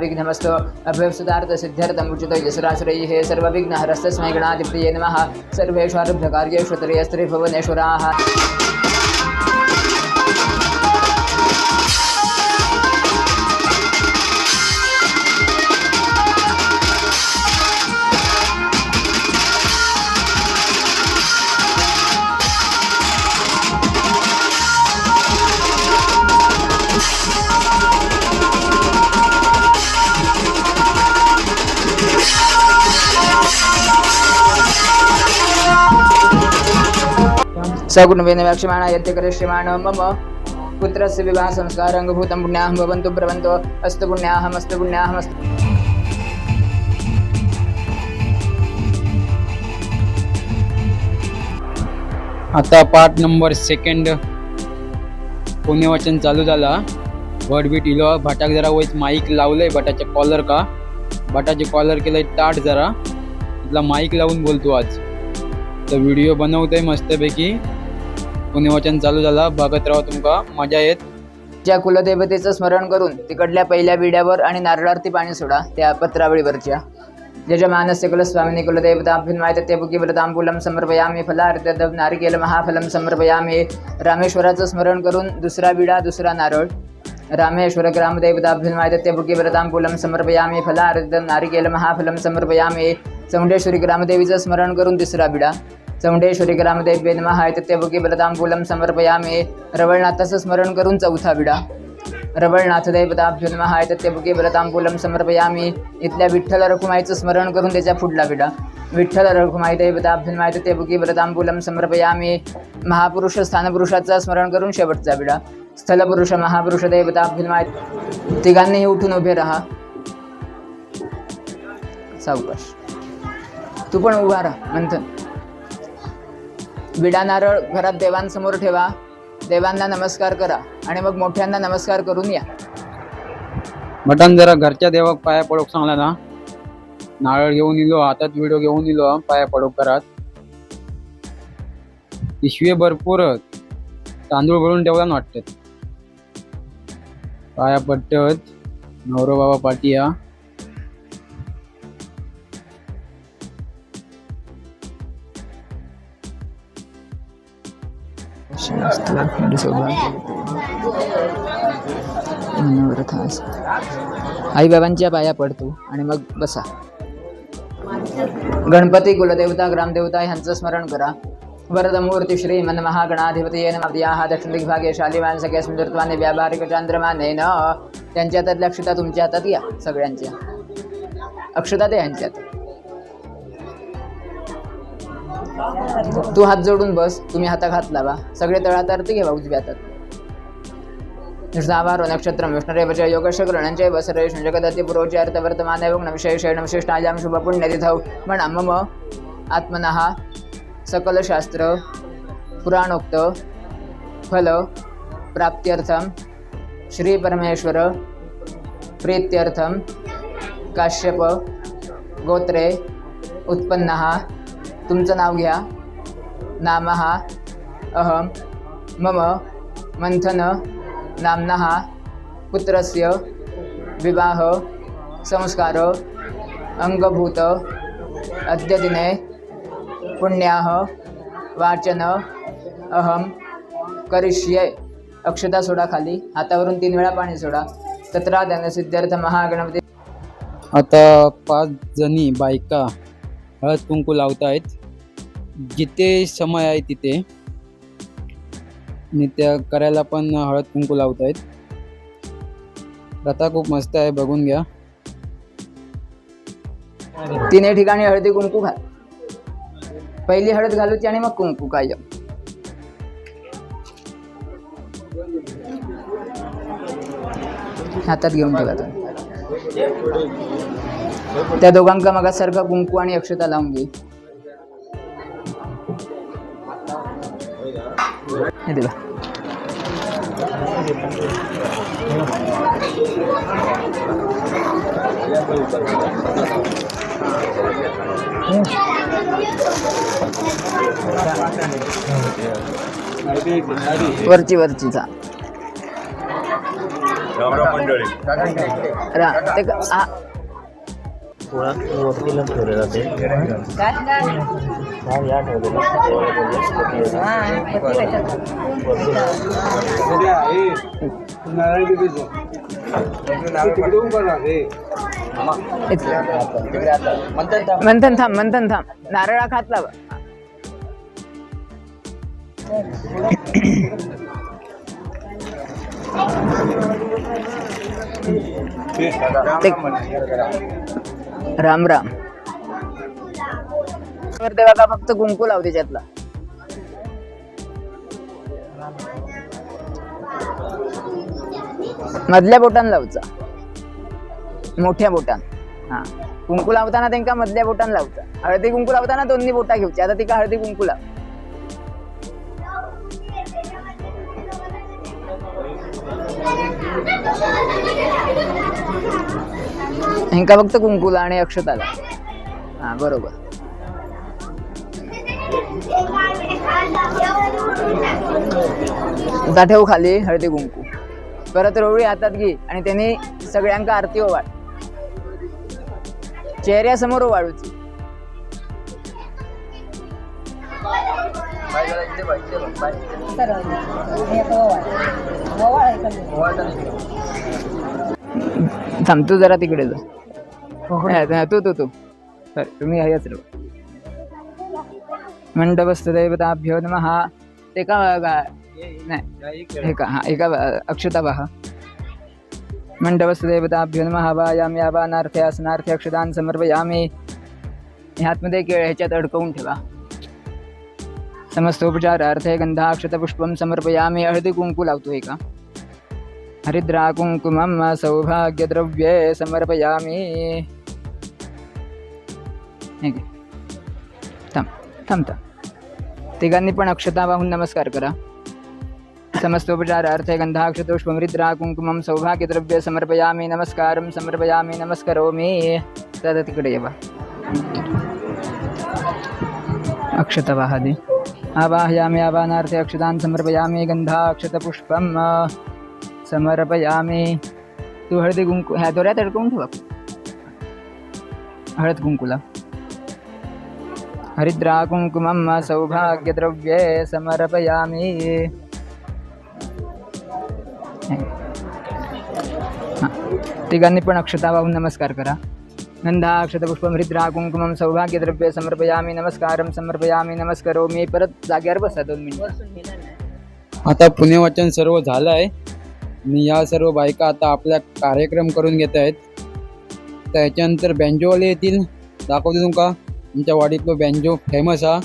विघ्नमस्तु अभयसुतार्थ सिद्ध्यर्थम उचितो यशराश्रयः सर्वविघ्नहरस्तस्मै गणाधिपतये नमः सर्वेषु आरब्धकार्येषु त्रयस्त्रिभुवनेश्वराः सगुणवेन वक्ष्यमाणा यत्ते करिष्यमाणो मम पुत्रस्य विवाह संस्कारंगभूतं पुण्याहं भवन्तु ब्रवन्तो अस्तु पुण्याहमस्तु पुण्याहमस्तु। आता पार्ट नंबर 2 पुण्यवाचन चालू झाला। वडबीट इलो भाटाक जरा वयच माईक लावलंय बटाच्या कॉलर का बटाचे कॉलर केलंय ताट जरा इथला माईक लावून बोलतो आज तर व्हिडिओ बनवतोय मस्तपैकी। पुण्यवाचन चालू झाला बघत राहा तुमका मजा येत। ज्या कुलदेवतेचं स्मरण करून तिकडल्या पहिल्या विड्यावर आणि नारळावरती पाणी सोडा त्या पत्रावळीवरच्या ज्याच्या मानस्य कुलस्वामिनी कुलदेवताभ्युन्माय ते बुकीव्रतांबूलं समर्पयामी फलार्थ नारिकेल महाफलं समर्पयामी। रामेश्वराचं स्मरण करून दुसरा विडा दुसरा नारळ रामेश्वर ग्रामदेवताभ्युन्माय ते बुकीव्रतांबूलं समर्पयामी फलार्थ नारिकेल महाफलं समर्पयामी। चौंडेश्वरी ग्रामदेवीचं स्मरण करून तिसरा विडा चौंडेश्वरी ग्रामदेव्ये नमः ते बुकीव्रतांबूलं समर्पयामी। रवळनाथाचं स्मरण करून चौथा विडा रवळनाथ देवताभ्यो नमः ते बुकीव्रतांबूलं समर्पयामी। इथल्या विठ्ठल रखुमाईचं स्मरण करून त्याच्या पुढला विडा विठ्ठल रखुमाई देवताभ्यो नमः ते बुकीव्रतांबूलं समर्पयामी। महापुरुष स्थानपुरुषाचं स्मरण करून शेवटचा विडा स्थलपुरुष महापुरुष देवताभ्यो नमः। तिघांनीही उठून उभे राहा सावकाश तू पण उभा राहा मंथन। विडा नारळ घरात देवांसमोर ठेवा देवांना नमस्कार करा आणि मग मोठ्यांना नमस्कार करून या। मटन जरा घरच्या देवाक पाया पडोक सांगला ना नारळ घेऊन इलो हातात व्हिडिओ घेऊन इलो पाया पडोक करत पिशवी भरपूर तांदूळ भरून ठेवला वाटत पाया पडत नवरो बाबा पाटिया। आई बाबांच्या पाया पडतो आणि मग बसा। गणपती कुलदेवता ग्रामदेवता यांचं स्मरण करा। वरदमूर्ती श्री मन महागणाधिपतये नमः। दक्षिण दिग्भागे शालिवान सगळ्या सुंदरत्वाने व्यावहारिक चांद्रमाने न त्यांच्या हातातल्या अक्षता तुमच्या हातात या सगळ्यांच्या अक्षता ते यांच्यात। तू हात जोडून बस तुम्ही हातात हात लावा सगळे तळातारती घ्या उजव्या हातात। निर्धावारो नक्षत्रम विष्णुरेव च योगश ग्रहणंच वसरेश जगदति पुरोच अर्थवर्तमाने विशेषेण विशिष्टायां शुभ पुण्यतिथौ म्हणा मम आत्मनः सकलशास्त्र पुराणोक्त फल प्राप्त्यर्थम श्री परमेश्वर प्रीत्यर्थम काश्यप गोत्रे उत्पन्नः। तुमचं नाव घ्या। नामः अहम मम मंथन नाम्नः पुत्रस्य विवाह संस्कार अंगभूत अद्य दिने पुण्याः वाचन अहम करिष्ये। अक्षता सोडा खाली हातावरून 3 वेळा पाणी सोडा। तत्रादन सिद्ध्यर्थ महागणपती। आता 5 जणी बायका हळद कुंकू लावतायत जिथे समय आहे तिथे आणि त्या करायला पण हळद कुंकू लावतायत। प्रथा खूप मस्त आहे बघून घ्या। 3 ठिकाणी हळदी कुंकू घाल। पहिली हळद घालूची आणि मग कुंकू कायम। हातात घेऊन ठेवा त्या दोघांका मगासारखा कुंकू आणि अक्षता लावून घे। हे दिला वरची जा रामराम मंडळी. ते क- आ- पोळा वरतीला ठेवलेला ते हा या मंथन थांब नारळा खात लावा. राम राम. तेव्हा का फक्त कुंकू लाव त्याच्यातला. मधल्या बोटान लावचा, मोठ्या बोटान. हा कुंकू लावताना त्यांका मधल्या बोटान लावचा. हळदी कुंकू लावताना दोन्ही बोटा घेऊची. आता तिका हळदी कुंकू लाव. ह्यांका फक्त कुंकूला आणि अक्षताला. हा बरोबर. आता ठेव खाली हळदी कुंकू. परत रोवळी हातात घे आणि त्यांनी सगळ्यांका आरती ओवाळ. चेहऱ्यासमोर ओवाळूची. थांब तू जरा तिकडे जा. तू तुम्ही आहेच रे. मंडपस्थ देवताभ्यो नमः. ते का नाही हे का हा एका अक्षता पहा. मंडपस्थ देवताभ्यो नमः. वायामी आवानार्थे आसनार्थे अक्षतान समर्पयामी. ह्यातमध्ये ह्याच्यात अडकवून ठेवा. समस्तोपचारार्थे गंधाक्षतपुष्पं समर्पयामी. हळदी कुंकू लावतो एका. हरिद्रा कुंकुमं सौभाग्यद्रव्ये समर्पयामी. थांब. तिघांनी पण अक्षता वाहून नमस्कार करा. समस्तोपचारार्थे गंधाक्षतपुष्पं हरिद्रा कुंकुमं सौभाग्यद्रव्ये समर्पयामी. नमस्कारं समर्पयामी. नमस्करोमि. दादा तिकडे येवा. अक्षता वाहादी. आवाहयामि आवाहनार्थे अक्षतान् समर्पयामि. गंधाक्षतपुष्पं समर्पयामि. तू हळदी कुंकू ह्या दोऱ्यात अडकवून ठेवा. हळद कुंकूला. हरिद्रा कुंकुमं सौभाग्यद्रव्ये समर्पयामि. तिघांनी पण अक्षता वाहून नमस्कार करा. गंधाक्षतपुष्पं हरिद्रा कुंकुमं सौभाग्यद्रव्ये समर्पयामि. नमस्कारं समर्पयामि. नमस्करोमि. परत जागेवर बसा 2 मिनिट. आता पुण्यवाचन सर्व झालं आहे आणि या सर्व बायका आता आपला कार्यक्रम करून घेत आहेत. त्याच्यानंतर बँजोवाले येतील. दाखवतो तुमका आमच्या वाडीतलो बँजो फेमस हा.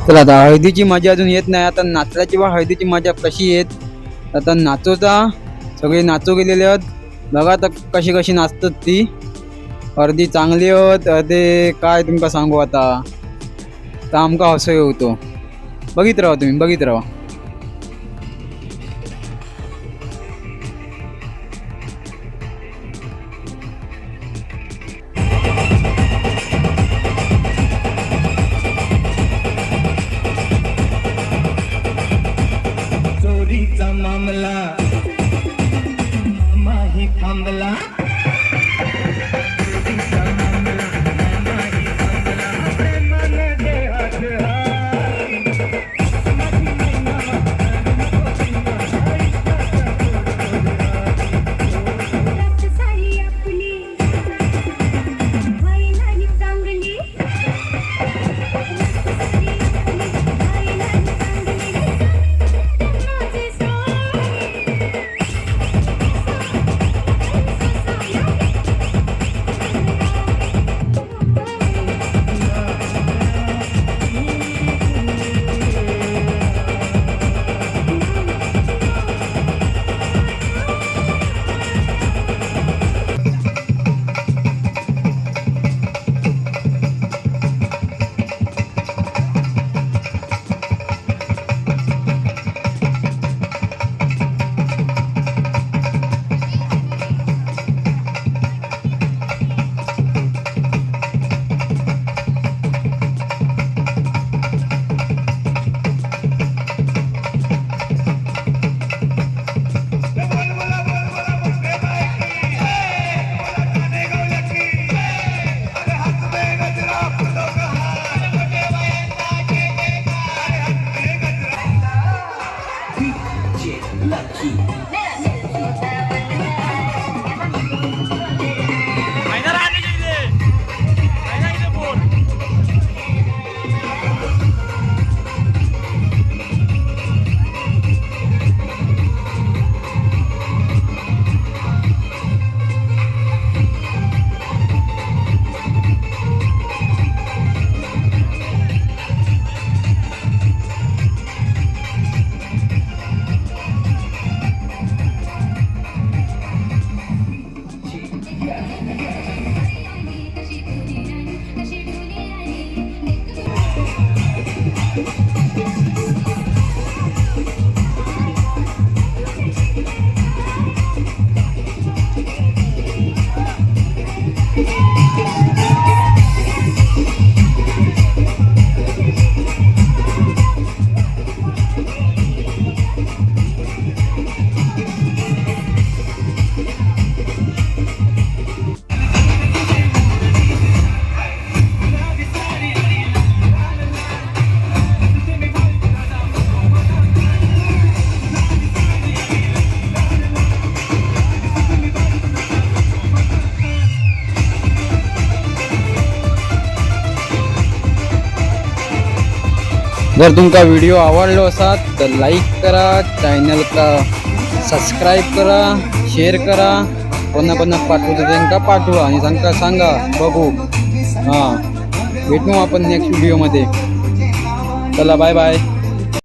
चला आता हळदीची मजा अजून येत नाही. आता नाचल्याची वा हळदीची मजा कशी येत आता नाचोचा सगळे नाचो गेलेले आहेत. बघा आता कशी कशी नाचतात ती. अर्धी चांगली होत अर्धे काय तुमका सांगू आता तर आमका हसू येतो. बघित राहा तुम्ही बघित राहा. चोरीचा मामला माही थांबला. जर तुमका व्हिडिओ आवडलो असाल तर लाईक करा, चॅनल का सबस्क्राईब करा, शेअर करा, कोणा पाठवतो त्यांना पाठवा आणि सांगा बघू. हां भेटू आपण नेक्स्ट व्हिडिओमध्ये. चला बाय बाय.